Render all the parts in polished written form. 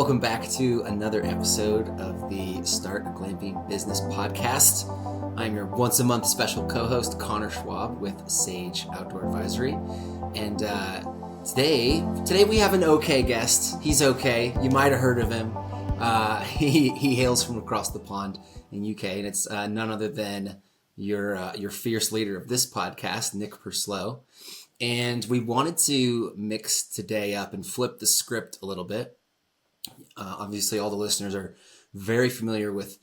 welcome back to another episode of the Start a Glamping Business Podcast. I'm your once a month special co-host, Connor Schwab with Sage Outdoor Advisory. And today we have an okay guest. He's okay. You might have heard of him. He hails from across the pond in UK, and it's none other than your fierce leader of this podcast, Nick Purslow. And we wanted to mix today up and flip the script a little bit. Obviously, all the listeners are very familiar with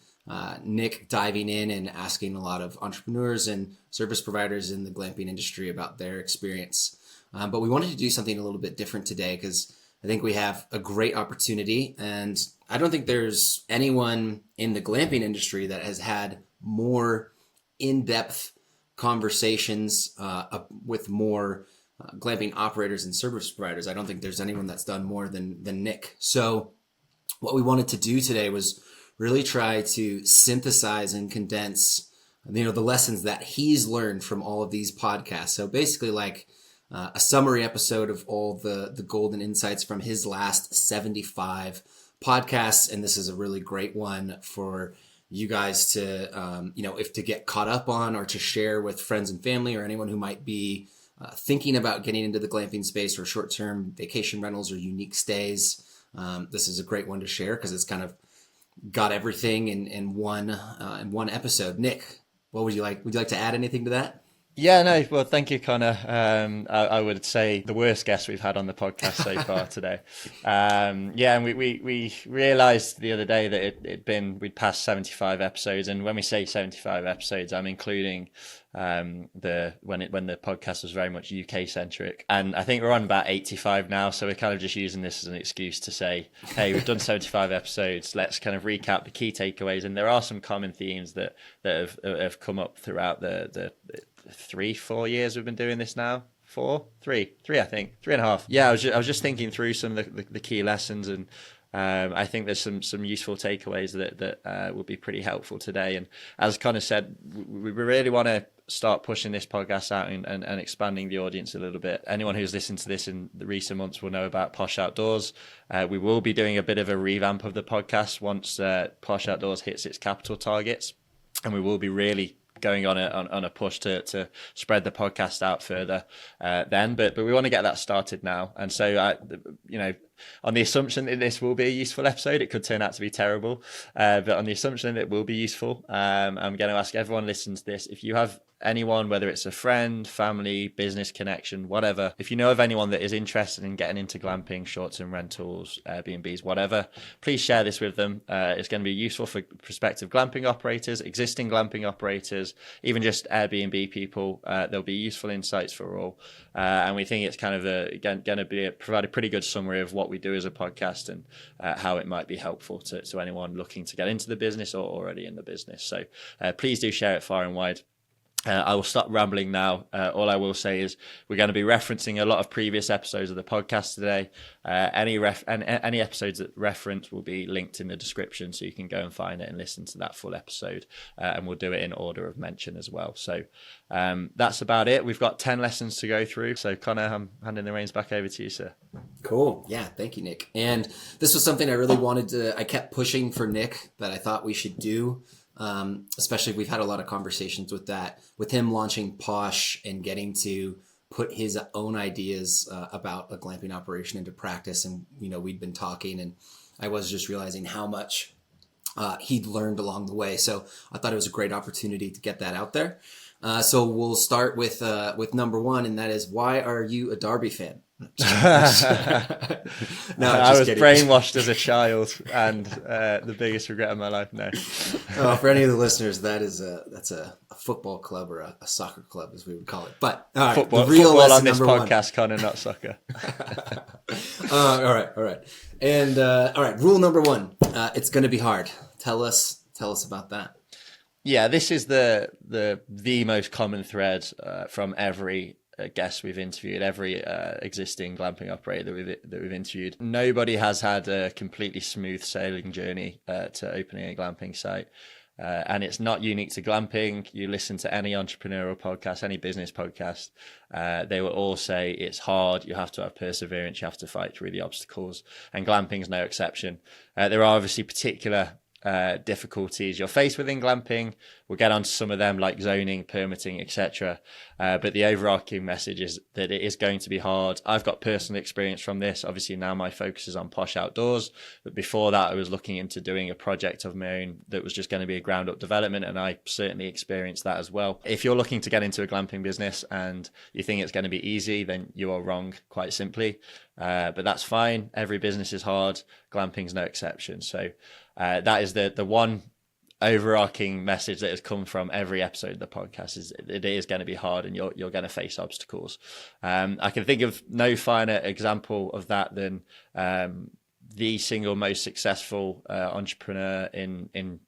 Nick diving in and asking a lot of entrepreneurs and service providers in the glamping industry about their experience. But we wanted to do something a little bit different today because I think we have a great opportunity. And I don't think there's anyone in the glamping industry that has had more in-depth conversations with more glamping operators and service providers. I don't think there's anyone that's done more than Nick. So what we wanted to do today was really try to synthesize and condense, the lessons that he's learned from all of these podcasts. So basically like a summary episode of all the golden insights from his last 75 podcasts. And this is a really great one for you guys to, if to get caught up on or to share with friends and family or anyone who might be thinking about getting into the glamping space or short-term vacation rentals or unique stays. This is a great one to share because it's kind of got everything in one episode. Nick, what would you like? Would you like to add anything to that? Yeah, no, well, thank you, Connor. I would say the worst guest we've had on the podcast so far today. And we realized the other day that we'd passed 75 episodes. And when we say 75 episodes, I'm including when the podcast was very much UK centric. And I think we're on about 85 now. So we're kind of just using this as an excuse to say, hey, we've done 75 episodes. Let's kind of recap the key takeaways. And there are some common themes that have come up throughout the 3-4 years we've been doing this now. Three, I think 3.5. Yeah, I was just thinking through some of the key lessons, and I think there's some useful takeaways that will be pretty helpful today. And as Connor said, we really want to start pushing this podcast out and expanding the audience a little bit. Anyone who's listened to this in the recent months will know about Posh Outdoors. We will be doing a bit of a revamp of the podcast once Posh Outdoors hits its capital targets, and we will be really going on a push to spread the podcast out further then, but we want to get that started now. And so on the assumption that this will be a useful episode, it could turn out to be terrible, but on the assumption that it will be useful, I'm going to ask everyone listening to this, if you have anyone, whether it's a friend, family, business connection, whatever, if you know of anyone that is interested in getting into glamping, short-term rentals, Airbnbs, whatever, please share this with them. It's going to be useful for prospective glamping operators, existing glamping operators, even just Airbnb people. There'll be useful insights for all. And we think it's kind of going to provide a pretty good summary of what we do as a podcast and how it might be helpful to anyone looking to get into the business or already in the business. So please do share it far and wide. I will stop rambling now. All I will say is we're going to be referencing a lot of previous episodes of the podcast today. Any episodes that reference will be linked in the description, so you can go and find it and listen to that full episode. And we'll do it in order of mention as well. So that's about it. We've got 10 lessons to go through. So Connor, I'm handing the reins back over to you, sir. Cool. Yeah, thank you, Nick. And this was something I really I kept pushing for Nick that I thought we should do. Especially we've had a lot of conversations with him launching Posh and getting to put his own ideas about a glamping operation into practice. And, we'd been talking and I was just realizing how much he'd learned along the way. So I thought it was a great opportunity to get that out there. So we'll start with number one, and that is, why are you a Derby fan? I was brainwashed as a child, and the biggest regret of my life. No. For any of the listeners, that's a football club or a soccer club, as we would call it. But all right, football on this podcast, Connor, not soccer. All right, and all right. Rule number one: it's going to be hard. Tell us about that. Yeah, this is the most common thread from every guest we've interviewed, every existing glamping operator that we've interviewed. Nobody has had a completely smooth sailing journey to opening a glamping site. And it's not unique to glamping. You listen to any entrepreneurial podcast, any business podcast, they will all say it's hard. You have to have perseverance. You have to fight through the obstacles. And glamping is no exception. There are obviously particular difficulties you're faced with in glamping. We'll get onto some of them, like zoning, permitting, etc. But the overarching message is that it is going to be hard. I've got personal experience from this. Obviously now my focus is on Posh Outdoors, but before that I was looking into doing a project of my own that was just going to be a ground up development, and I certainly experienced that as well. If you're looking to get into a glamping business and you think it's going to be easy, then you are wrong, quite simply. But that's fine. Every business is hard. Glamping's no exception. So that is the one overarching message that has come from every episode of the podcast, is it is going to be hard and you're going to face obstacles. I can think of no finer example of that than the single most successful entrepreneur in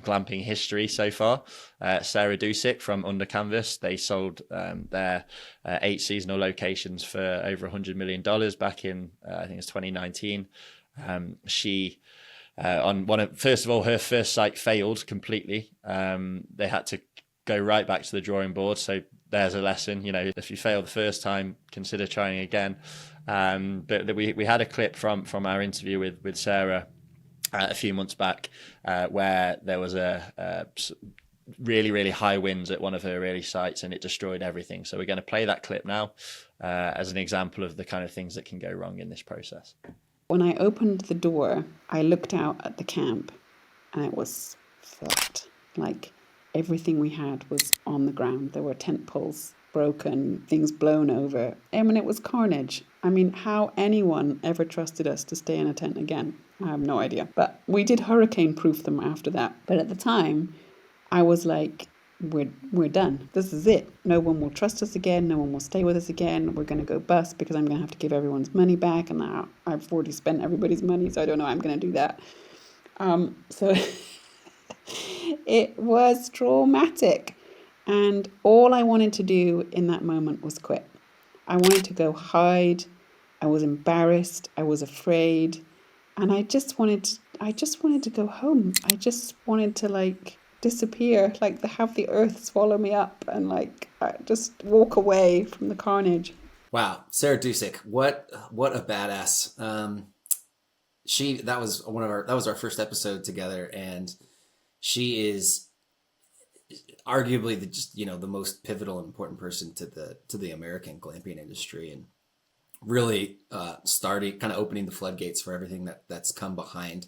glamping history so far, Sarah Dusick from Under Canvas. They sold their 8 seasonal locations for over $100 million back in I think it's 2019. She first of all, her first site failed completely. They had to go right back to the drawing board. So there's a lesson, if you fail the first time, consider trying again. But we had a clip from our interview with Sarah a few months back, where there was a really, really high winds at one of her early sites and it destroyed everything. So we're going to play that clip now as an example of the kind of things that can go wrong in this process. When I opened the door, I looked out at the camp and it was flat. Like everything we had was on the ground. There were tent poles broken, things blown over. I mean, it was carnage. I mean, how anyone ever trusted us to stay in a tent again, I have no idea. But we did hurricane proof them after that. But at the time, I was like, we're done. This is it. No one will trust us again. No one will stay with us again. We're going to go bust because I'm going to have to give everyone's money back. And now I've already spent everybody's money, so I don't know how I'm going to do that. So it was traumatic. And all I wanted to do in that moment was quit. I wanted to go hide. I was embarrassed. I was afraid. And I just wanted to go home. I just wanted to disappear, have the earth swallow me up and just walk away from the carnage. Wow, Sarah Dusick, what a badass. That was our first episode together, and she is arguably the most pivotal and important person to the American glamping industry, and really opening the floodgates for everything that's come behind.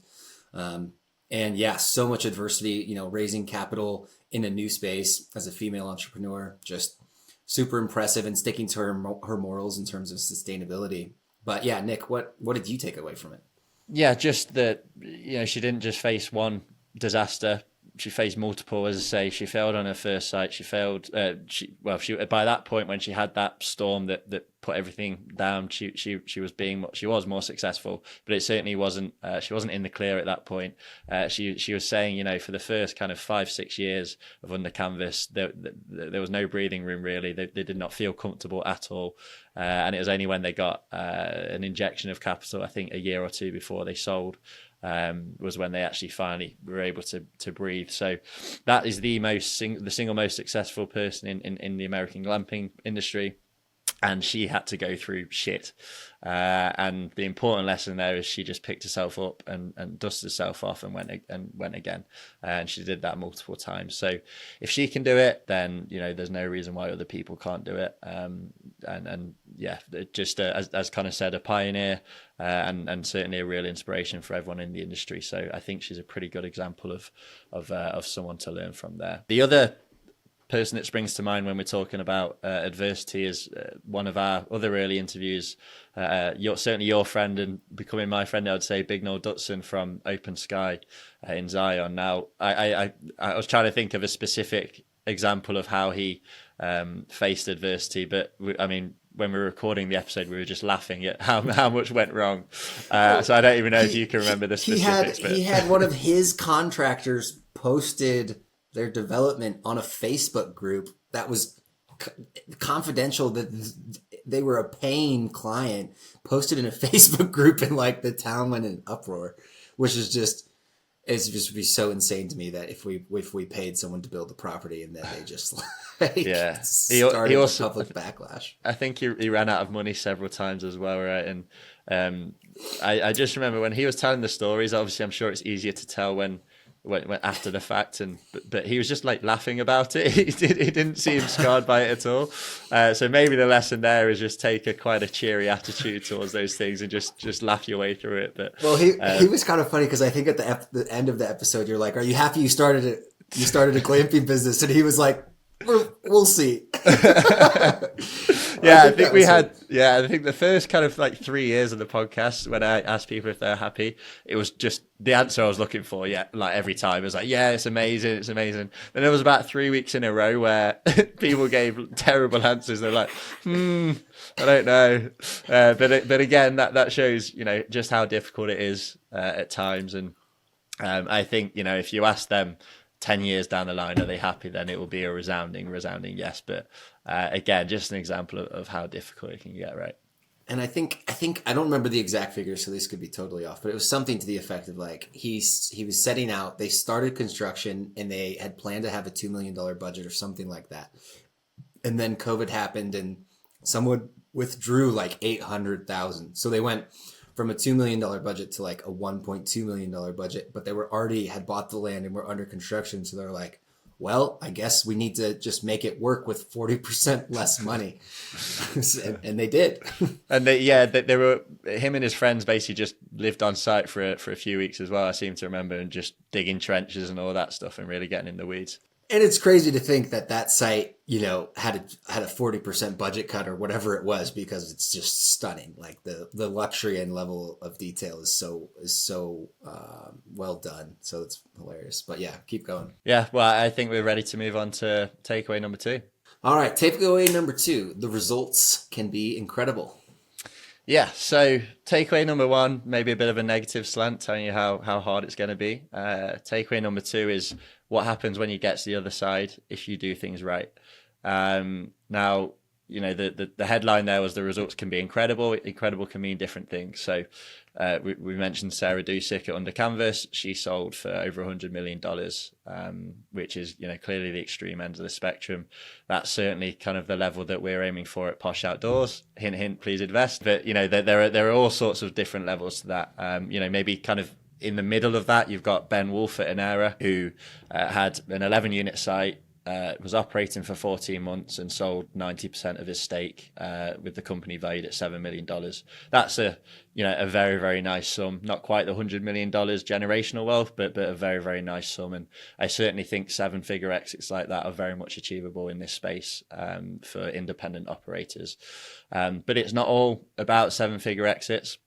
And yeah, so much adversity, raising capital in a new space as a female entrepreneur, just super impressive, and sticking to her morals in terms of sustainability. But yeah, Nick, what did you take away from it? Yeah, just that, she didn't just face one disaster. She faced multiple. As I say, she failed on her first site. She failed. She by that point, when she had that storm that put everything down, she was more successful. But it certainly wasn't. She wasn't in the clear at that point. She was saying, for the first kind of 5-6 years of Under Canvas, there was no breathing room really. They did not feel comfortable at all. And it was only when they got an injection of capital, I think a year or two before they sold, was when they actually finally were able to breathe. So that is the single most successful person in the American glamping industry. And she had to go through shit. And the important lesson there is she just picked herself up and dusted herself off and went again. And she did that multiple times. So if she can do it, then, there's no reason why other people can't do it. And yeah, just as Connor said, a pioneer, and certainly a real inspiration for everyone in the industry. So I think she's a pretty good example of someone to learn from there. The other person that springs to mind when we're talking about adversity is one of our other early interviews. Certainly your friend and becoming my friend, I would say, Big Noel Dutson from Open Sky in Zion. Now, I was trying to think of a specific example of how he faced adversity, but when we were recording the episode, we were just laughing at how much went wrong. So I don't even know if you can remember the specifics. He had one of his contractors posted their development on a Facebook group that was confidential, that they were a paying client, posted in a Facebook group, and the town went in uproar, which is just it's just be so insane to me that if we paid someone to build the property and then they just like started a public backlash. I think he ran out of money several times as well, right? And I just remember when he was telling the stories. Obviously, I'm sure it's easier to tell when after the fact, but he was just like laughing about it. He didn't seem scarred by it at all. So maybe the lesson there is just take quite a cheery attitude towards those things and just laugh your way through it. But well, he was kind of funny because I think at the end of the episode, you're like, "Are you happy you started a glamping business?" And he was like, "We'll see." I think the first kind of like 3 years of the podcast, when I asked people if they're happy, it was just the answer I was looking for. Yeah, like every time it was like, yeah, it's amazing. Then there was about 3 weeks in a row where people gave terrible answers. They're like, I don't know. But again, that shows, just how difficult it is at times. And I think, if you ask them 10 years down the line, are they happy? Then it will be a resounding yes. But again, just an example of how difficult it can get, right? And I think I don't remember the exact figures, so this could be totally off, but it was something to the effect of like he was setting out. They started construction and they had planned to have a $2 million budget or something like that, and then COVID happened and someone withdrew like $800,000. So they went from a $2 million budget to like a $1.2 million budget, but they had bought the land and were under construction. So they're like, well, I guess we need to just make it work with 40% less money. And they did. And they were, him and his friends basically just lived on site for a few weeks as well. I seem to remember, and just digging trenches and all that stuff and really getting in the weeds. And it's crazy to think that site, had a 40% budget cut or whatever it was, because it's just stunning. Like the luxury and level of detail is so well done. So it's hilarious. But yeah, keep going. Yeah, well, I think we're ready to move on to takeaway number 2. All right, takeaway number 2. The results can be incredible. Yeah, so takeaway number 1, maybe a bit of a negative slant, telling you how hard it's going to be. Takeaway number 2 is what happens when you get to the other side if you do things right. Now, the headline there was the results can be incredible. Incredible can mean different things. So we mentioned Sarah Dusick at Under Canvas. She sold for over $100 million, which is clearly the extreme end of the spectrum. That's certainly kind of the level that we're aiming for at Posh Outdoors. Hint, hint, please invest. But there are all sorts of different levels to that. Maybe kind of in the middle of that, you've got Ben Wolf at Inera, who had an 11-unit site, was operating for 14 months and sold 90% of his stake with the company valued at $7 million. That's a very, very nice sum. Not quite the $100 million generational wealth, but a very, very nice sum. And I certainly think 7-figure exits like that are very much achievable in this space for independent operators. But it's not all about 7-figure exits.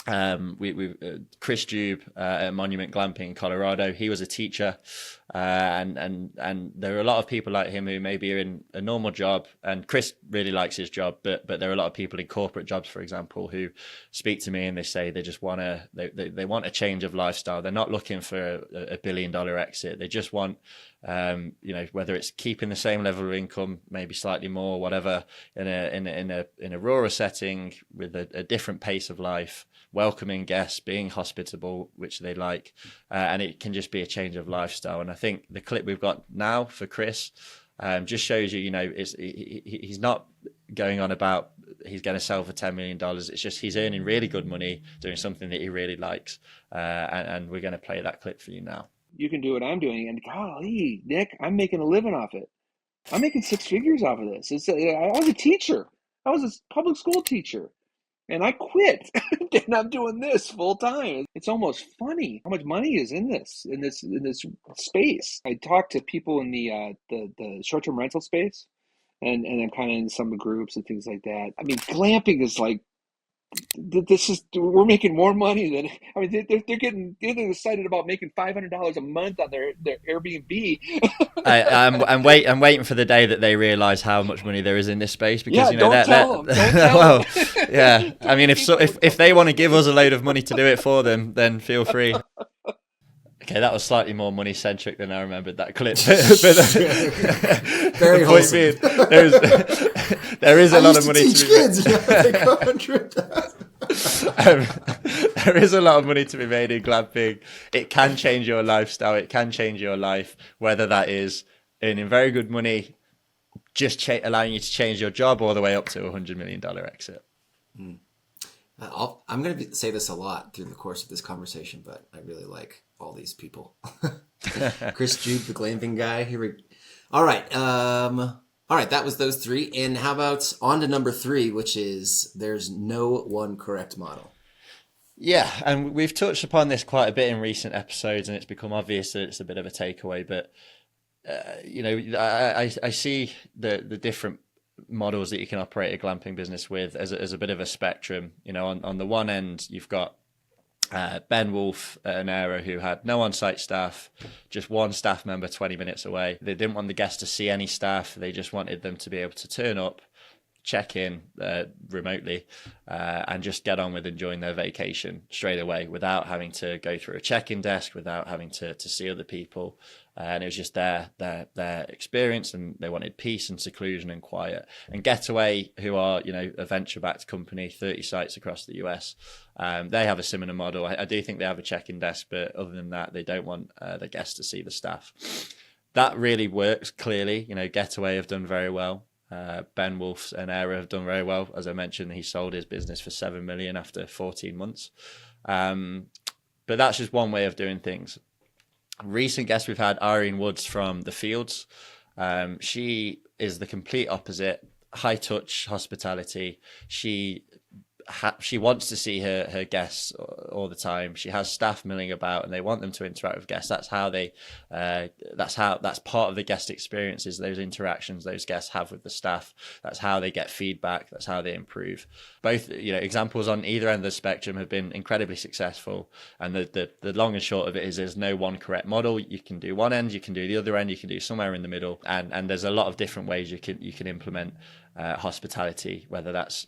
Chris Dube at Monument Glamping in Colorado, he was a teacher, and there are a lot of people like him who maybe are in a normal job, and Chris really likes his job, but there are a lot of people in corporate jobs, for example, who speak to me and they say they just want they want a change of lifestyle. They're not looking for a $1 billion exit. They just want whether it's keeping the same level of income, maybe slightly more, whatever, in a rural setting with a different pace of life, welcoming guests, being hospitable, which they like, and it can just be a change of lifestyle. And I think the clip we've got now for Chris just shows you, he's not going on about he's going to sell for $10 million. It's just he's earning really good money doing something that he really likes, and we're going to play that clip for you now. You can do what I'm doing, and golly, Nick, I'm making a living off it. I'm making 6 figures off of this. I was a teacher. I was a public school teacher. And I quit, and I'm doing this full time. It's almost funny how much money is in this space. I talk to people in the short-term rental space, and I'm kind of in some groups and things like that. I mean, glamping is like, we're making more money than, they're getting excited about making $500 a month on their Airbnb. I'm waiting for the day that they realize how much money there is in this space, because don't tell them. Well, yeah. I mean, if they want to give us a load of money to do it for them, then feel free. Okay, that was slightly more money centric than I remembered that clip. Very wholesome. There is a lot of money to teach kids. There is a lot of money to be made in glamping. It can change your lifestyle. It can change your life, whether that is earning very good money, just allowing you to change your job, all the way up to $100 million exit. I'm going to say this a lot through the course of this conversation, but I really like all these people. Chris Jude, the glamping guy. All right. All right. That was those three. And how about on to number 3, which is there's no one correct model. Yeah, and we've touched upon this quite a bit in recent episodes, and it's become obvious that it's a bit of a takeaway. But I see the different models that you can operate a glamping business with as a bit of a spectrum. On the one end, you've got Ben Wolf at an era who had no on-site staff, just one staff member 20 minutes away. They didn't want the guests to see any staff. They just wanted them to be able to turn up, check in remotely, and just get on with enjoying their vacation straight away without having to go through a check-in desk, without having to see other people. And it was just their experience, and they wanted peace and seclusion and quiet. And Getaway, who are a venture-backed company, 30 sites across the US, they have a similar model. I do think they have a check-in desk, but other than that, they don't want the guests to see the staff. That really works. Clearly, Getaway have done very well. Ben Wolf's and Era have done very well. As I mentioned, he sold his business for $7 million after 14 months. But that's just one way of doing things. Recent guest we've had, Irene Woods from The Fields. She is the complete opposite. High touch hospitality. She wants to see her guests all the time. She has staff milling about, and they want them to interact with guests. That's how that's part of the guest experience, is those interactions those guests have with the staff. That's how they get feedback. That's how they improve. Both examples on either end of the spectrum have been incredibly successful. And the long and short of it is there's no one correct model. You can do one end, you can do the other end, you can do somewhere in the middle, and there's a lot of different ways you can implement hospitality, whether that's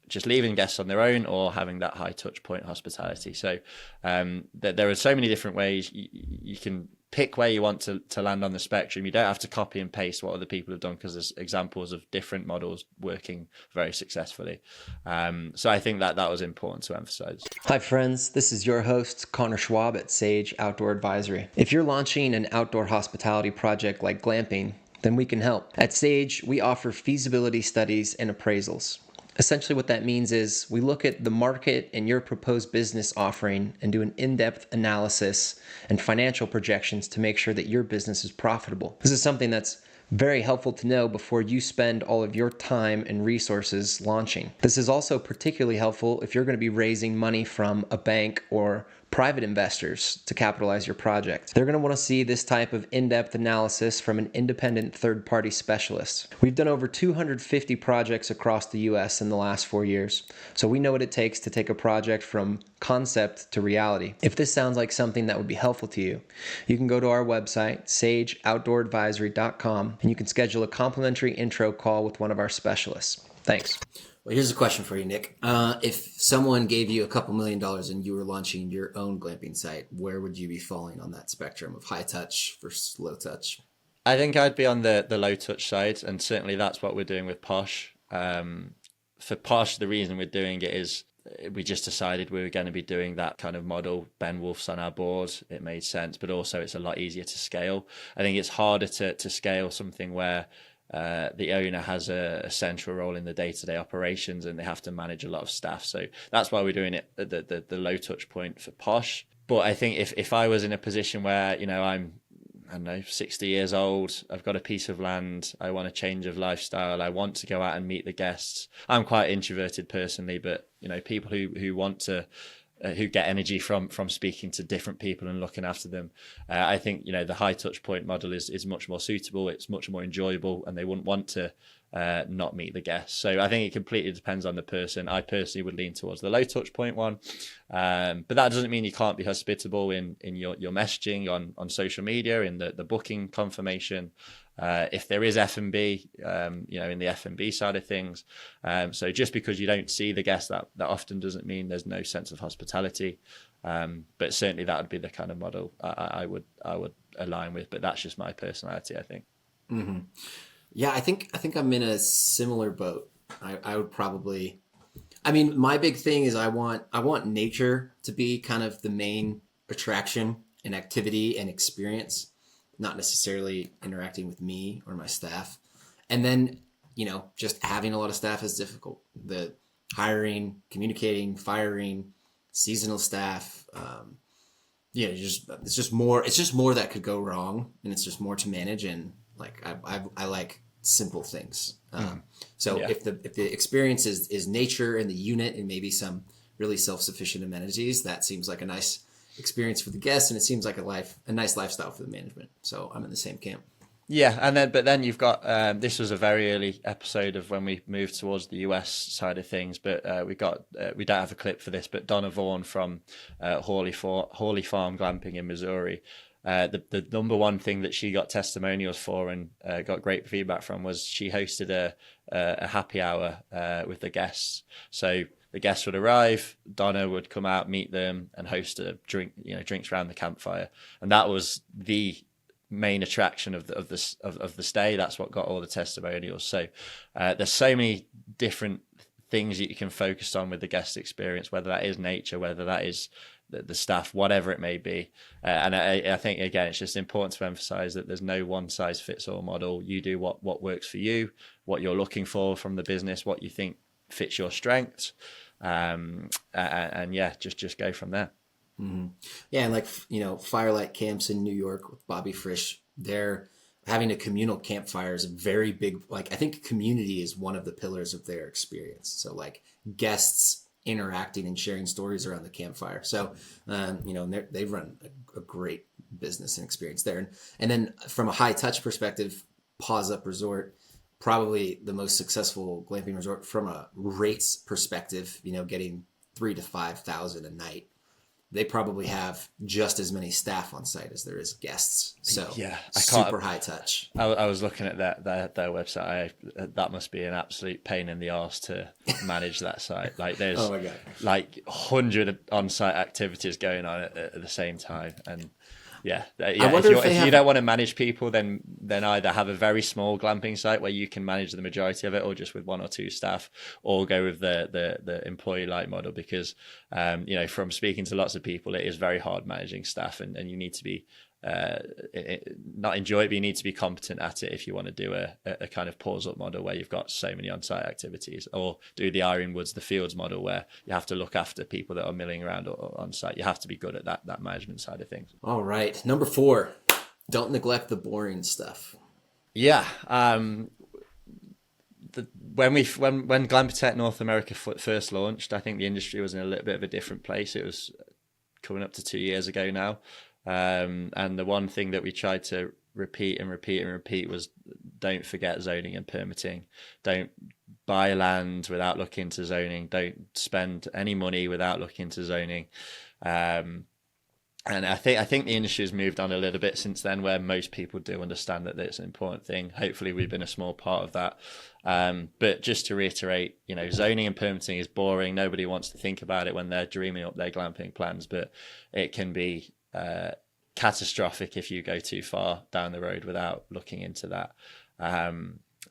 just leaving guests on their own or having that high touch point hospitality. So there are so many different ways. You can pick where you want to land on the spectrum. You don't have to copy and paste what other people have done, because there's examples of different models working very successfully. So I think that was important to emphasize. Hi friends, this is your host Connor Schwab at Sage Outdoor Advisory. If you're launching an outdoor hospitality project like glamping, then we can help. At Sage, we offer feasibility studies and appraisals. Essentially what that means is we look at the market and your proposed business offering and do an in-depth analysis and financial projections to make sure that your business is profitable. This is something that's very helpful to know before you spend all of your time and resources launching. This is also particularly helpful if you're going to be raising money from a bank or private investors to capitalize your project. They're going to want to see this type of in-depth analysis from an independent third-party specialist. We've done over 250 projects across the US in the last 4 years, so we know what it takes to take a project from concept to reality. If this sounds like something that would be helpful to you, you can go to our website, sageoutdooradvisory.com, and you can schedule a complimentary intro call with one of our specialists. Thanks. Well, here's a question for you, Nick. If someone gave you a couple $1 million and you were launching your own glamping site, where would you be falling on that spectrum of high touch versus low touch? I think I'd be on the low touch side, and certainly that's what we're doing with Posh. For Posh, the reason we're doing it is we just decided we were going to be doing that kind of model. Ben Wolf's on our board. It made sense, but also it's a lot easier to scale. I think it's harder to scale something where the owner has a central role in the day-to-day operations and they have to manage a lot of staff. So that's why we're doing it at the low touch point for Posh. But I think if I was in a position where, I don't know, 60 years old, I've got a piece of land, I want a change of lifestyle, I want to go out and meet the guests. I'm quite introverted personally, but, people who want to, who get energy from speaking to different people and looking after them. I think, the high touch point model is much more suitable. It's much more enjoyable, and they wouldn't want to not meet the guests. So I think it completely depends on the person. I personally would lean towards the low touch point one. But that doesn't mean you can't be hospitable in your messaging on social media, in the booking confirmation. If there is F&B, in the F&B side of things. So just because you don't see the guests that often doesn't mean there's no sense of hospitality. But certainly that would be the kind of model I would align with. But that's just my personality, I think. Mm-hmm. Yeah, I think I'm in a similar boat. I would probably, I mean, my big thing is I want nature to be kind of the main attraction and activity and experience, not necessarily interacting with me or my staff. And then, just having a lot of staff is difficult. The hiring, communicating, firing, seasonal staff, it's just more that could go wrong, and it's just more to manage. And like I like simple things. If the experience is nature and the unit and maybe some really self-sufficient amenities, that seems like a nice experience for the guests, and it seems like a nice lifestyle for the management. So I'm in the same camp. Yeah, but then you've got this was a very early episode of when we moved towards the US side of things, but we don't have a clip for this, but Donna Vaughan from Hawley Farm Glamping in Missouri, the number one thing that she got testimonials for and got great feedback from was she hosted a happy hour with the guests. So the guests would arrive, Donna would come out, meet them, and host a drinks around the campfire, and that was the main attraction of the stay. That's what got all the testimonials. So there's so many different things that you can focus on with the guest experience, whether that is nature, whether that is the staff, whatever it may be. And I think, again, it's just important to emphasize that there's no one size fits all model. You do what works for you, what you're looking for from the business, what you think fits your strengths, and just go from there. Mm-hmm. Yeah, and like Firelight Camps in New York with Bobby Frisch, they're having a communal campfire is a very big, like, I think community is one of the pillars of their experience. So like guests interacting and sharing stories around the campfire. So they run a great business and experience there. And then from a high touch perspective, Paws Up Resort, probably the most successful glamping resort from a rates perspective, getting 3,000 to 5,000 a night. They probably have just as many staff on site as there is guests. So yeah, super high touch. I was looking at their website. That must be an absolute pain in the arse to manage that site. Like there's oh my God. like 100 on-site activities going on at the same time. And if you don't want to manage people, then either have a very small glamping site where you can manage the majority of it, or just with one or two staff, or go with the employee light model, because from speaking to lots of people, it is very hard managing staff, and you need to be not enjoy it, but you need to be competent at it if you want to do a kind of pause up model where you've got so many on-site activities, or do the Ironwoods, the Fields model where you have to look after people that are milling around or on site. You have to be good at that management side of things. All right. Number 4, don't neglect the boring stuff. Yeah. When Glamping Tech North America first launched, I think the industry was in a little bit of a different place. It was coming up to 2 years ago now. And the one thing that we tried to repeat was don't forget zoning and permitting. Don't buy land without looking into zoning. Don't spend any money without looking into zoning. And I think the industry has moved on a little bit since then, where most people do understand that it's an important thing. Hopefully we've been a small part of that. But just to reiterate, zoning and permitting is boring. Nobody wants to think about it when they're dreaming up their glamping plans, but it can be catastrophic if you go too far down the road without looking into that.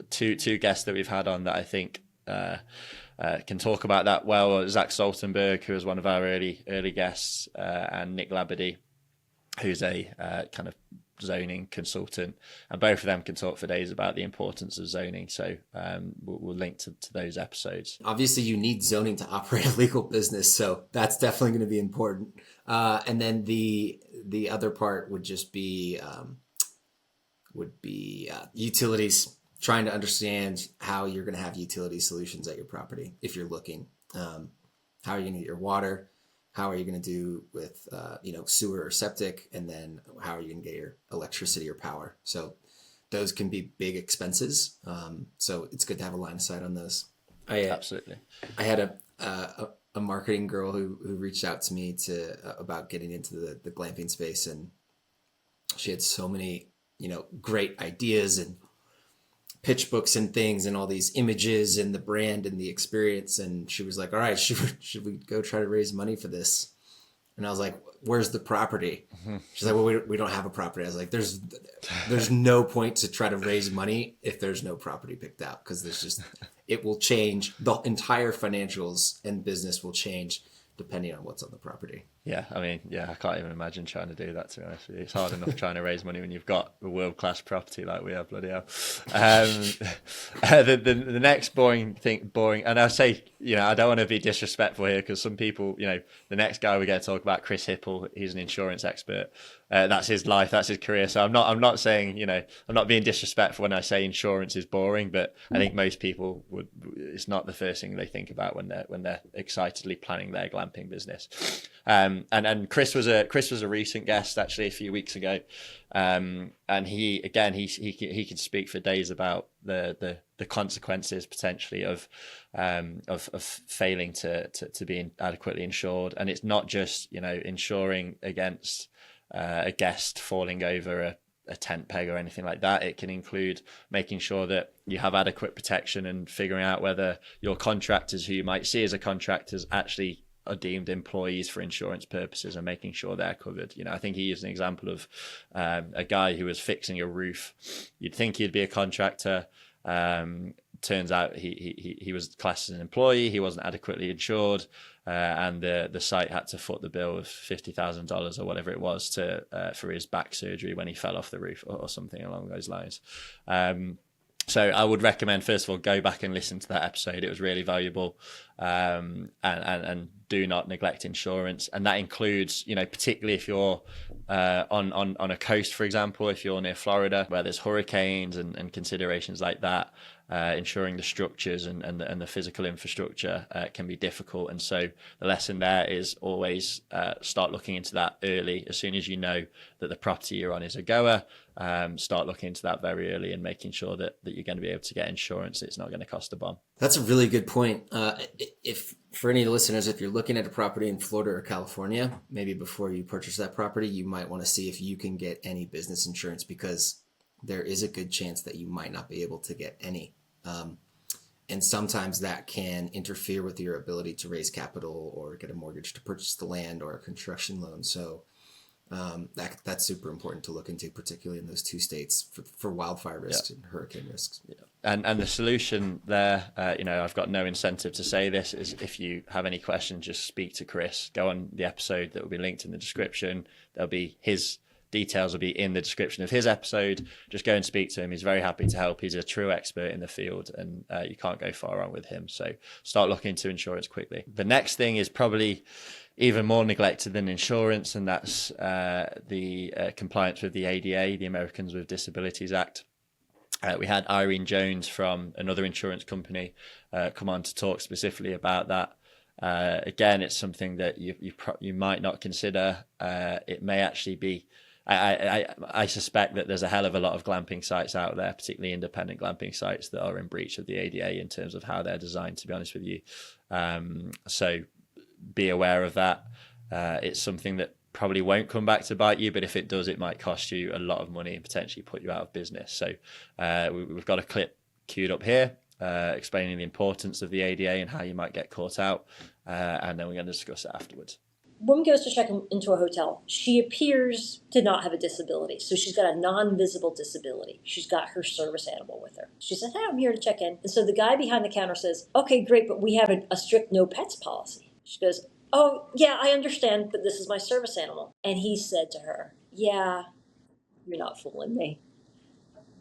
Two guests that we've had on that I think can talk about that well: Zach Stoltenberg, who was one of our early guests, and Nick Labadie, who's a kind of zoning consultant, and both of them can talk for days about the importance of zoning. So we'll link to those episodes. Obviously, you need zoning to operate a legal business, so that's definitely going to be important. And then the other part would just be utilities. Trying to understand how you're going to have utility solutions at your property if you're looking. How are you going to get your water? How are you going to do with sewer or septic? And then how are you going to get your electricity or power? So those can be big expenses. So it's good to have a line of sight on those. Absolutely. I had a marketing girl who reached out to me about getting into the glamping space, and she had so many great ideas and pitch books and things and all these images and the brand and the experience. And she was like, all right, should we go try to raise money for this? And I was like, where's the property? She's like, well, we don't have a property. I was like, there's no point to try to raise money if there's no property picked out, because it will change. The entire financials and business will change depending on what's on the property. Yeah, I mean, I can't even imagine trying to do that, to be honest with you. It's hard enough trying to raise money when you've got a world-class property like we have, bloody hell. The next boring, and I say, I don't want to be disrespectful here, because some people, the next guy we get to talk about, Chris Hipple, he's an insurance expert. That's his life, that's his career. So I'm not saying, I'm not being disrespectful when I say insurance is boring, but I think most people it's not the first thing they think about when they're excitedly planning their glamping business. And Chris was a recent guest actually a few weeks ago, and he could speak for days about the consequences potentially of failing to be adequately insured. And it's not just insuring against a guest falling over a tent peg or anything like that. It can include making sure that you have adequate protection and figuring out whether your contractors, who you might see as a contractors, actually are deemed employees for insurance purposes, and making sure they're covered. I think he used an example of a guy who was fixing a roof. You'd think he'd be a contractor. Turns out he was classed as an employee. He wasn't adequately insured, and the site had to foot the bill of $50,000 or whatever it was for his back surgery when he fell off the roof or something along those lines. So I would recommend, first of all, go back and listen to that episode. It was really valuable, and do not neglect insurance. And that includes, particularly if you're on a coast, for example, if you're near Florida where there's hurricanes and considerations like that, ensuring the structures and the physical infrastructure can be difficult. And so the lesson there is always start looking into that early. As soon as you know that the property you're on is a goer, start looking into that very early and making sure that you're going to be able to get insurance. It's not going to cost a bomb. That's a really good point. If for any listeners, if you're looking at a property in Florida or California, maybe before you purchase that property, you might want to see if you can get any business insurance, because there is a good chance that you might not be able to get any. And sometimes that can interfere with your ability to raise capital or get a mortgage to purchase the land or a construction loan. So that's super important to look into, particularly in those two states for wildfire risks and hurricane risks. Yeah. And the solution there, I've got no incentive to say this, is if you have any questions, just speak to Chris. Go on the episode that will be linked in the description. There'll be his details will be in the description of his episode. Just go and speak to him. He's very happy to help. He's a true expert in the field, and you can't go far wrong with him. So start looking into insurance quickly. The next thing is probably even more neglected than insurance, and that's the compliance with the ADA, the Americans with Disabilities Act. We had Irene Jones from another insurance company come on to talk specifically about that. Again, it's something that you might not consider. It may actually be. I suspect that there's a hell of a lot of glamping sites out there, particularly independent glamping sites, that are in breach of the ADA in terms of how they're designed, to be honest with you. So be aware of that. It's something that probably won't come back to bite you, but if it does, it might cost you a lot of money and potentially put you out of business. So we've got a clip queued up here explaining the importance of the ADA and how you might get caught out, and then we're going to discuss it afterwards. Woman goes to check into a hotel. She appears to not have a disability. So she's got a non-visible disability. She's got her service animal with her. She says, hey, I'm here to check in. And so the guy behind the counter says, okay, great, but we have a strict no pets policy. She goes, oh, yeah, I understand, but this is my service animal. And he said to her, yeah, you're not fooling me.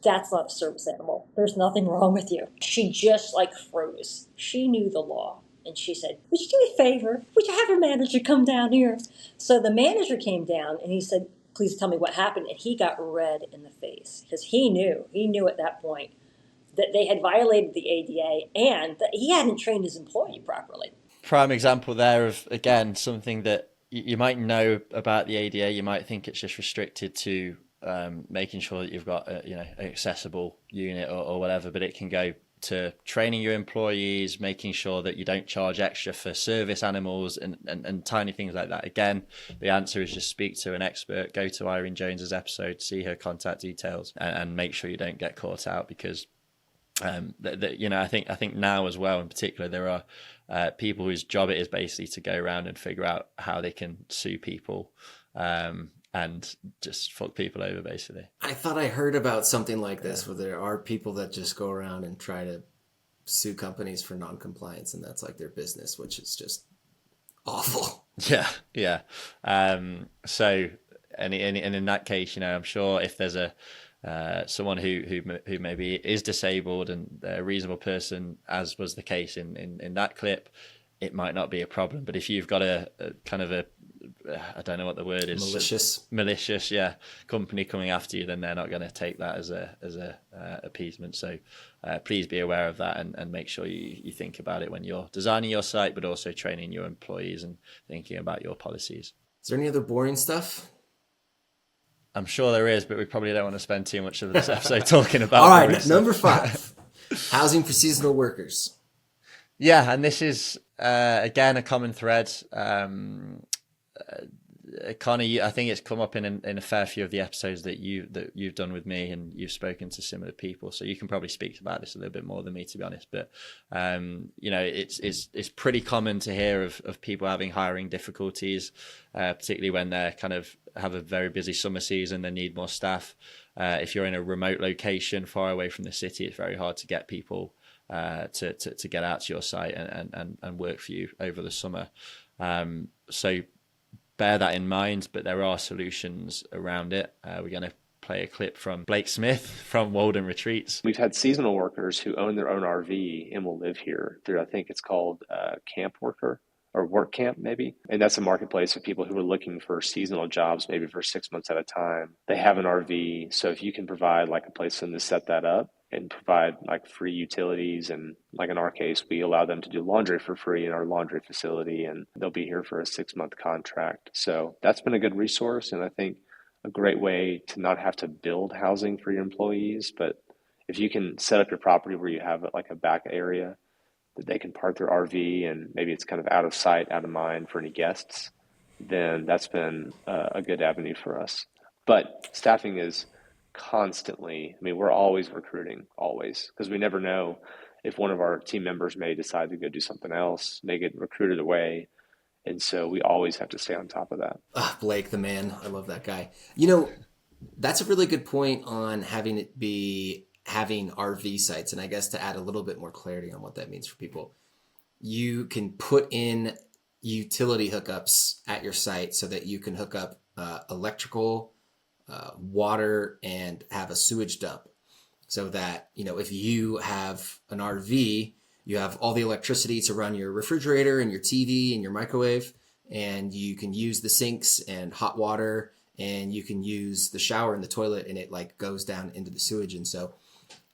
That's not a service animal. There's nothing wrong with you. She just froze. She knew the law. And she said, would you do me a favor? Would you have your manager come down here? So the manager came down and he said, please tell me what happened. And he got red in the face because he knew at that point that they had violated the ADA and that he hadn't trained his employee properly. Prime example there of, again, something that you might know about the ADA. You might think it's just restricted to making sure that you've got an accessible unit or whatever, but it can go to training your employees, making sure that you don't charge extra for service animals and tiny things like that. Again, the answer is just speak to an expert, go to Irene Jones's episode, see her contact details, and make sure you don't get caught out, because I think now as well, in particular, there are people whose job it is basically to go around and figure out how they can sue people and just fuck people over, basically. I thought I heard about something like this where there are people that just go around and try to sue companies for non-compliance, and that's like their business, which is just awful. Yeah. So, and in that case, I'm sure if there's someone who maybe is disabled and a reasonable person, as was the case in that clip, it might not be a problem. But if you've got a kind of I don't know what the word is, malicious, company coming after you, then they're not going to take that as a appeasement. So please be aware of that and make sure you think about it when you're designing your site, but also training your employees and thinking about your policies. Is there any other boring stuff? I'm sure there is, but we probably don't want to spend too much of this episode talking about. All right, number 5, housing for seasonal workers. Yeah, and this is again a common thread. Connor, I think it's come up in a fair few of the episodes that you've done with me, and you've spoken to similar people, so you can probably speak about this a little bit more than me, to be honest. But it's pretty common to hear of people having hiring difficulties, particularly when they're kind of have a very busy summer season. They need more staff. If you're in a remote location far away from the city, it's very hard to get people to get out to your site and work for you over the summer. So bear that in mind, but there are solutions around it. We're going to play a clip from Blake Smith from Walden Retreats. We've had seasonal workers who own their own RV and will live here through, I think it's called Camp Worker or Work Camp maybe. And that's a marketplace of people who are looking for seasonal jobs, maybe for 6 months at a time. They have an RV. So if you can provide like a place for them to set that up and provide like free utilities, and like in our case, we allow them to do laundry for free in our laundry facility, and they'll be here for a 6-month contract. So that's been a good resource, and I think a great way to not have to build housing for your employees. But if you can set up your property where you have like a back area that they can park their RV and maybe it's kind of out of sight, out of mind for any guests, then that's been a good avenue for us. But staffing is constantly, we're always recruiting, always, because we never know if one of our team members may decide to go do something else, may get recruited away. And so we always have to stay on top of that. Blake, the man. I love that guy. That's a really good point on having RV sites. And I guess to add a little bit more clarity on what that means for people, you can put in utility hookups at your site so that you can hook up electrical, water, and have a sewage dump. So that, if you have an RV, you have all the electricity to run your refrigerator and your TV and your microwave, and you can use the sinks and hot water, and you can use the shower and the toilet, and it like goes down into the sewage. And so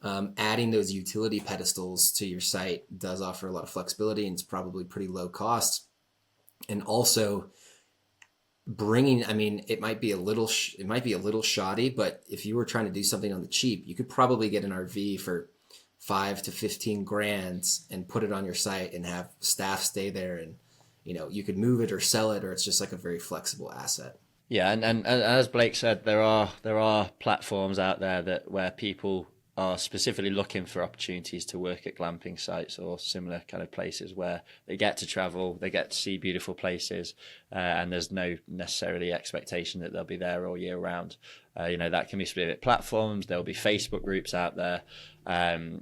adding those utility pedestals to your site does offer a lot of flexibility, and it's probably pretty low cost. And also bringing, it might be a little shoddy, but if you were trying to do something on the cheap, you could probably get an RV for $5 to $15,000 and put it on your site and have staff stay there, and you could move it or sell it, or it's just like a very flexible asset. Yeah, and as Blake said, there are platforms out there where people are specifically looking for opportunities to work at glamping sites or similar kind of places where they get to travel, they get to see beautiful places, and there's no necessarily expectation that they'll be there all year round. That can be specific platforms. There'll be Facebook groups out there.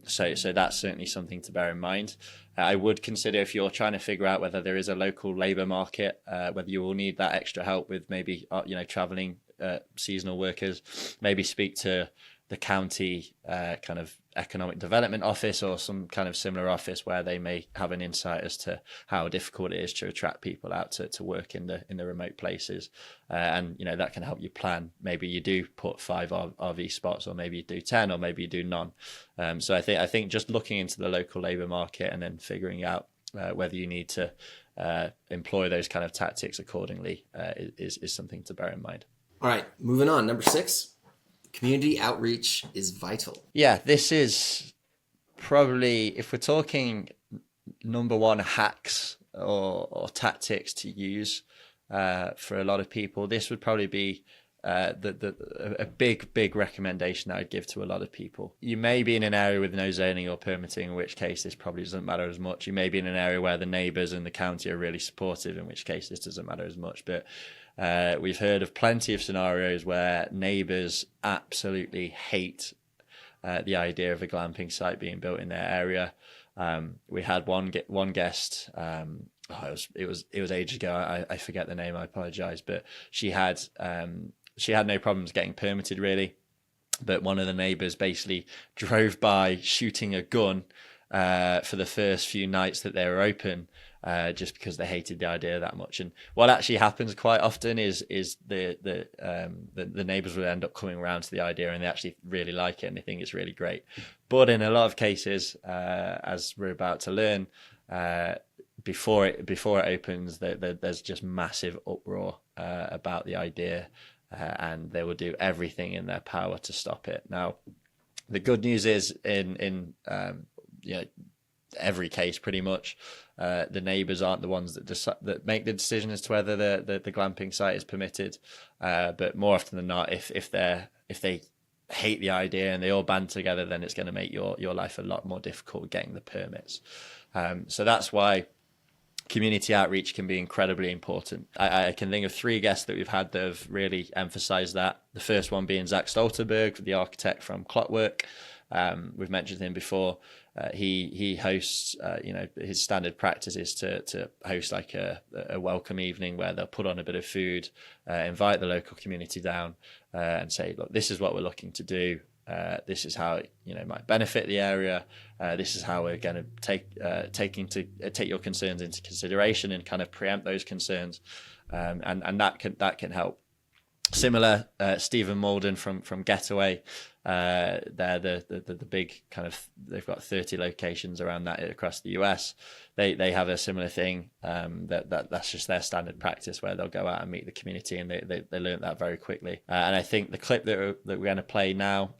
So that's certainly something to bear in mind. I would consider, if you're trying to figure out whether there is a local labour market, whether you will need that extra help with maybe travelling seasonal workers, maybe speak to the county kind of economic development office or some kind of similar office where they may have an insight as to how difficult it is to attract people out to work in the remote places. And that can help you plan. Maybe you do put 5 RV spots, or maybe you do 10, or maybe you do none. So I think just looking into the local labour market and then figuring out whether you need to employ those kind of tactics accordingly is something to bear in mind. All right, moving on. Number 6. Community outreach is vital. Yeah, this is probably, if we're talking number 1 hacks or tactics to use for a lot of people, this would probably be a big recommendation that I'd give to a lot of people. You may be in an area with no zoning or permitting, in which case this probably doesn't matter as much. You may be in an area where the neighbours and the county are really supportive, in which case this doesn't matter as much. But we've heard of plenty of scenarios where neighbours absolutely hate the idea of a glamping site being built in their area. We had one guest. It was ages ago. I forget the name. I apologize, but she had no problems getting permitted really. But one of the neighbours basically drove by shooting a gun for the first few nights that they were open, just because they hated the idea that much. And what actually happens quite often is the neighbours will end up coming around to the idea, and they actually really like it and they think it's really great. But in a lot of cases, as we're about to learn, before it opens, there's just massive uproar about the idea, and they will do everything in their power to stop it. Now, the good news is in every case, pretty much, the neighbours aren't the ones that make the decision as to whether the glamping site is permitted. But more often than not, if they hate the idea and they all band together, then it's going to make your life a lot more difficult getting the permits. So that's why community outreach can be incredibly important. I can think of 3 guests that we've had that have really emphasized that. The first one being Zach Stoltenberg, the architect from Clockwork. We've mentioned him before. He hosts, his standard practice is to host like a welcome evening where they'll put on a bit of food, invite the local community down, and say, look, this is what we're looking to do. This is how it might benefit the area. This is how we're going to take your concerns into consideration and kind of preempt those concerns, and that can help. Similar, Stephen Malden from Getaway. They're the big kind of, they've got 30 locations around that across the US. They have a similar thing, that's just their standard practice, where they'll go out and meet the community, and they learned that very quickly. And I think the clip that we're going to play now,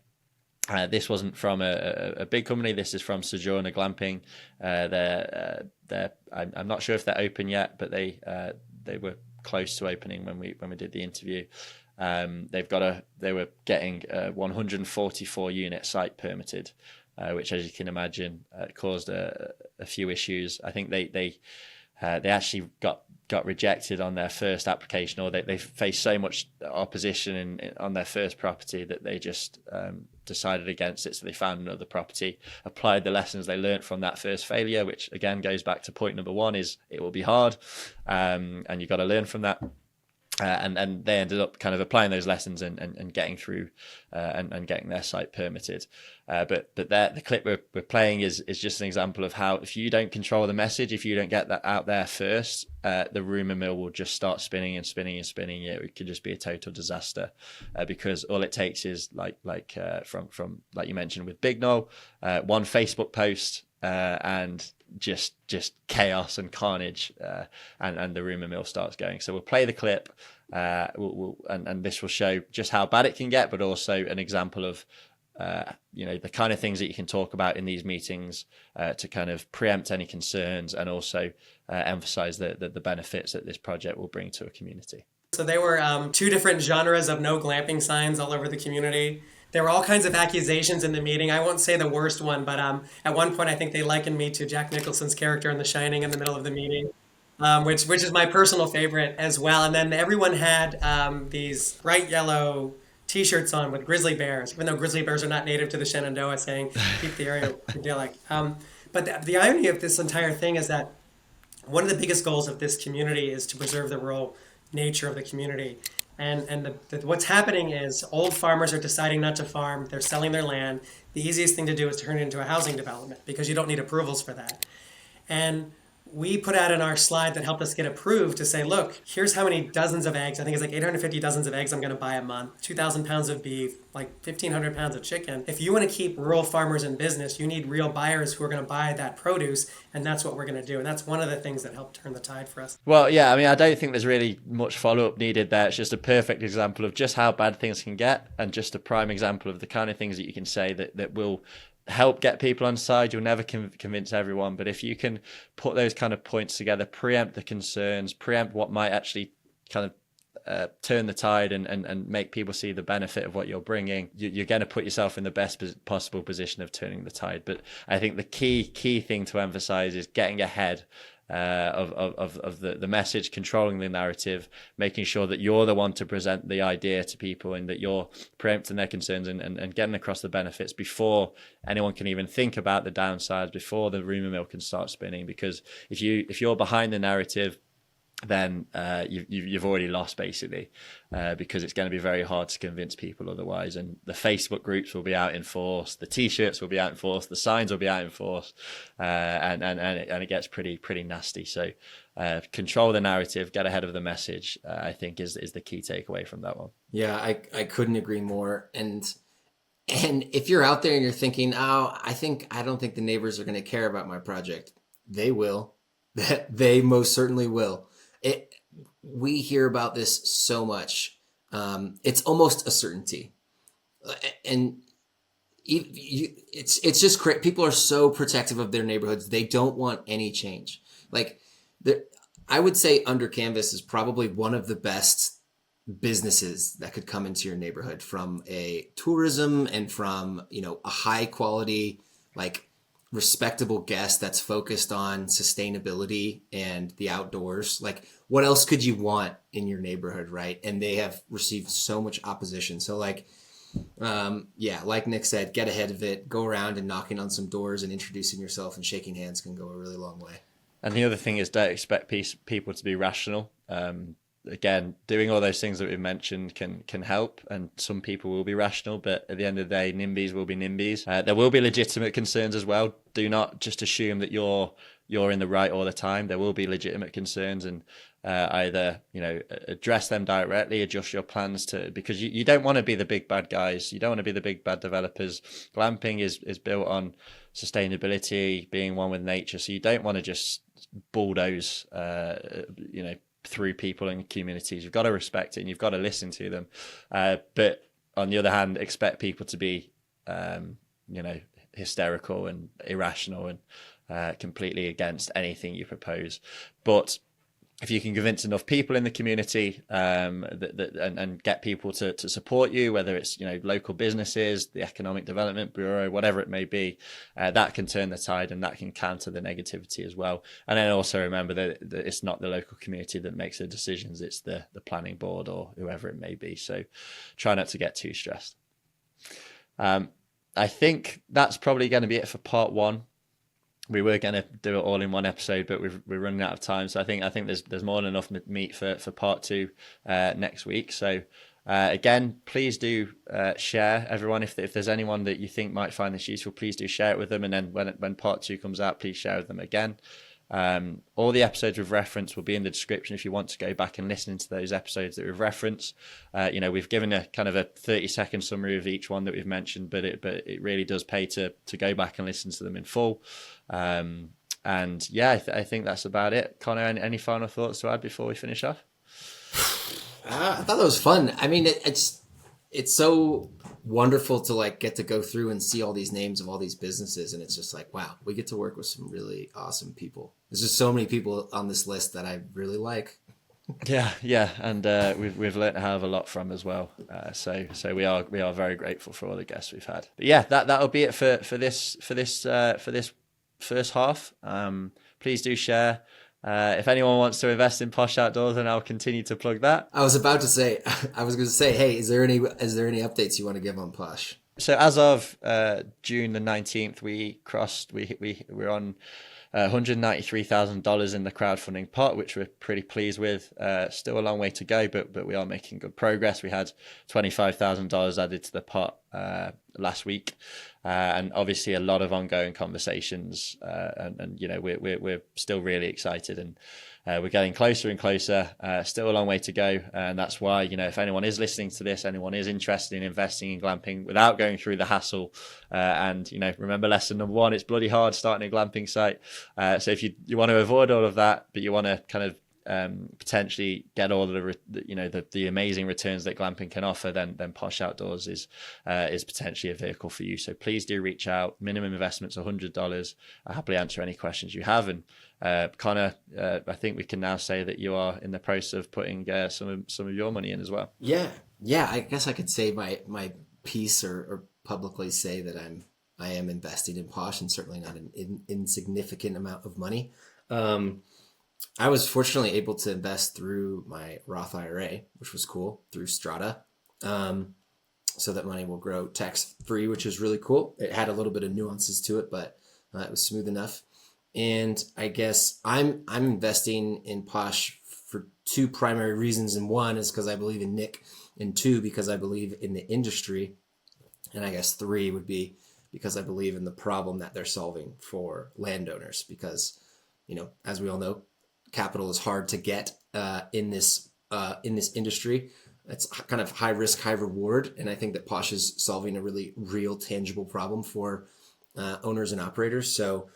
this wasn't from a big company. This is from Sojourner Glamping. I'm not sure if they're open yet, but they were close to opening when we did the interview. They were getting a 144 unit site permitted, which, as you can imagine, caused a few issues. I think they actually got rejected on their first application, or they faced so much opposition on their first property that they just decided against it. So they found another property, applied the lessons they learned from that first failure, which again goes back to point number 1, is it will be hard, and you've got to learn from that. And they ended up kind of applying those lessons and getting through and getting their site permitted. But the clip we're playing is just an example of how, if you don't control the message, if you don't get that out there first, the rumor mill will just start spinning and spinning and spinning. It could just be a total disaster, because all it takes is from like you mentioned with Bignall, one Facebook post, and just chaos and carnage, and the rumor mill starts going. So we'll play the clip, and this will show just how bad it can get, but also an example of the kind of things that you can talk about in these meetings to kind of preempt any concerns, and also emphasize the benefits that this project will bring to a community. So there were 2 different genres of no glamping signs all over the community. There were all kinds of accusations in the meeting. I won't say the worst one, but at one point I think they likened me to Jack Nicholson's character in The Shining in the middle of the meeting, which is my personal favorite as well. And then everyone had these bright yellow T-shirts on with grizzly bears, even though grizzly bears are not native to the Shenandoah, saying keep the area idyllic. But the irony of this entire thing is that one of the biggest goals of this community is to preserve the rural nature of the community. And what's happening is old farmers are deciding not to farm. They're selling their land. The easiest thing to do is turn it into a housing development, because you don't need approvals for that. And we put out in our slide that helped us get approved to say, look, here's how many dozens of eggs. I think it's like 850 dozens of eggs I'm going to buy a month, 2,000 pounds of beef, like 1,500 pounds of chicken. If you want to keep rural farmers in business, you need real buyers who are going to buy that produce, and that's what we're going to do. And that's one of the things that helped turn the tide for us. Well, yeah, I mean, I don't think there's really much follow-up needed there. It's just a perfect example of just how bad things can get, and just a prime example of the kind of things that you can say that will help get people on side. You'll never convince everyone, but if you can put those kind of points together, preempt the concerns, preempt what might actually kind of turn the tide and make people see the benefit of what you're bringing, you're going to put yourself in the best possible position of turning the tide. But I think the key thing to emphasize is getting ahead of the message, controlling the narrative, making sure that you're the one to present the idea to people and that you're preempting their concerns and getting across the benefits before anyone can even think about the downsides, before the rumor mill can start spinning. Because if you're behind the narrative, then you've already lost, basically, because it's going to be very hard to convince people otherwise. And the Facebook groups will be out in force, the T-shirts will be out in force, the signs will be out in force, and it gets pretty nasty. So control the narrative, get ahead of the message, I think is the key takeaway from that one. Yeah, I couldn't agree more. And if you're out there and you're thinking, I don't think the neighbors are going to care about my project, they will. They most certainly will. We hear about this so much. It's almost a certainty, and it's just great. People are so protective of their neighborhoods. They don't want any change. Like, I would say Under Canvas is probably one of the best businesses that could come into your neighborhood, from a tourism and from, a high quality, like, respectable guest that's focused on sustainability and the outdoors. Like, what else could you want in your neighborhood, right? And they have received so much opposition. So like Nick said, get ahead of it, go around and knocking on some doors and introducing yourself and shaking hands can go a really long way. And the other thing is, don't expect people to be rational. Again, doing all those things that we've mentioned can help, and some people will be rational, but at the end of the day, NIMBYs will be NIMBYs. There will be legitimate concerns as well. Do not just assume that you're in the right all the time. There will be legitimate concerns, and either address them directly, adjust your plans because you don't want to be the big bad guys. You don't want to be the big bad developers. Glamping is built on sustainability, being one with nature, so you don't want to just bulldoze through people and communities. You've got to respect it and you've got to listen to them. But on the other hand, expect people to be, hysterical and irrational and completely against anything you propose. But if you can convince enough people in the community and get people to support you, whether it's local businesses, the Economic Development Bureau, whatever it may be, that can turn the tide and that can counter the negativity as well. And then also remember that it's not the local community that makes the decisions; it's the planning board or whoever it may be. So try not to get too stressed. I think that's probably going to be it for part one. We were going to do it all in one episode, but we're running out of time. So I think there's more than enough meat for part two next week. So again, please do share, everyone. If there's anyone that you think might find this useful, please do share it with them. And then when part two comes out, please share with them again. All the episodes we've referenced will be in the description if you want to go back and listen to those episodes that we've referenced. We've given a kind of a 30-second summary of each one that we've mentioned, but it really does pay to go back and listen to them in full. And yeah, I think that's about it. Connor, any final thoughts to add before we finish off? I thought that was fun. I mean, it's so wonderful to get to go through and see all these names of all these businesses, and it's just like, wow, we get to work with some really awesome people. There's just so many people on this list that I really like. Yeah, and we've learned to have a lot from as well. So we are very grateful for all the guests we've had. But yeah, that'll be it for this first half. Please do share. If anyone wants to invest in Posh Outdoors, then I'll continue to plug that. I was going to say, hey, is there any updates you want to give on Posh? So as of June the 19th, we're on $193,000 in the crowdfunding pot, which we're pretty pleased with. Still a long way to go, but we are making good progress. We had $25,000 added to the pot last week, and obviously a lot of ongoing conversations. And we're still really excited, and we're getting closer and closer. Still a long way to go, and that's why if anyone is listening to this, anyone is interested in investing in glamping without going through the hassle, and remember lesson number one: it's bloody hard starting a glamping site. So if you want to avoid all of that, but you want to kind of potentially get all of the amazing returns that glamping can offer, then Posh Outdoors is potentially a vehicle for you. So please do reach out. Minimum investment's $100. I'll happily answer any questions you have. And Connor, I think we can now say that you are in the process of putting some of your money in as well. Yeah. I guess I could say my piece or publicly say that I am investing in Posh, and certainly not an insignificant amount of money. I was fortunately able to invest through my Roth IRA, which was cool, through Strata. So that money will grow tax free, which is really cool. It had a little bit of nuances to it, but it was smooth enough. And I guess I'm investing in Posh for two primary reasons. And one is because I believe in Nick, and two, because I believe in the industry. And I guess three would be because I believe in the problem that they're solving for landowners. Because, as we all know, capital is hard to get in this industry. It's kind of high risk, high reward. And I think that Posh is solving a really real, tangible problem for owners and operators. So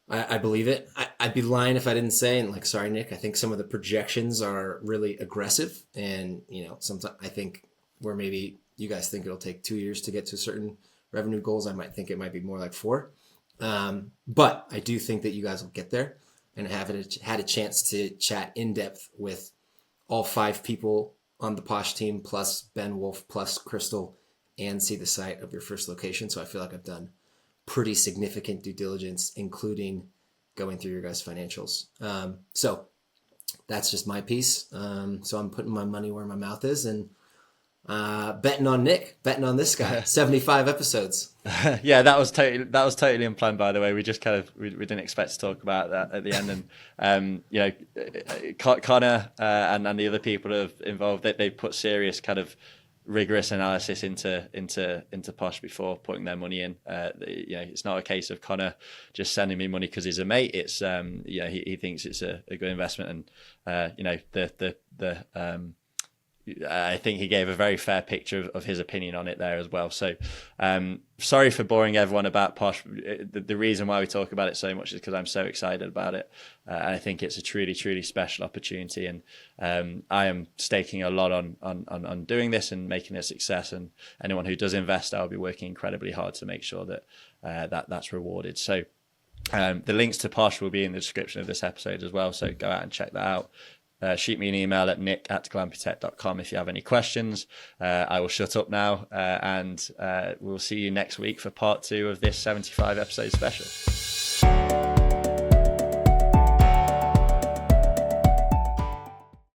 I believe it. I'd be lying if I didn't say, and sorry, Nick, I think some of the projections are really aggressive. And, sometimes I think where maybe you guys think it'll take 2 years to get to certain revenue goals, I might think it might be more like 4. But I do think that you guys will get there, and I haven't had a chance to chat in depth with all 5 people on the Posh team, plus Ben Wolf, plus Crystal, and see the site of your first location. So I feel like I've done pretty significant due diligence, including going through your guys' financials. So that's just my piece. So I'm putting my money where my mouth is, and betting on Nick, betting on this guy. 75 episodes. Yeah, that was totally unplanned, by the way. We just we didn't expect to talk about that at the end. And Connor and the other people that have involved, they put serious kind of rigorous analysis into Posh before putting their money in. It's not a case of Connor just sending me money because he's a mate. It's he thinks it's a good investment, and I think he gave a very fair picture of his opinion on it there as well. So sorry for boring everyone about Posh. The reason why we talk about it so much is because I'm so excited about it. And I think it's a truly, truly special opportunity. And I am staking a lot on doing this and making it a success. And anyone who does invest, I'll be working incredibly hard to make sure that that's rewarded. So the links to Posh will be in the description of this episode as well. So go out and check that out. Shoot me an email at nick@glampytech.com if you have any questions. I will shut up now, and we'll see you next week for part 2 of this 75 episode special.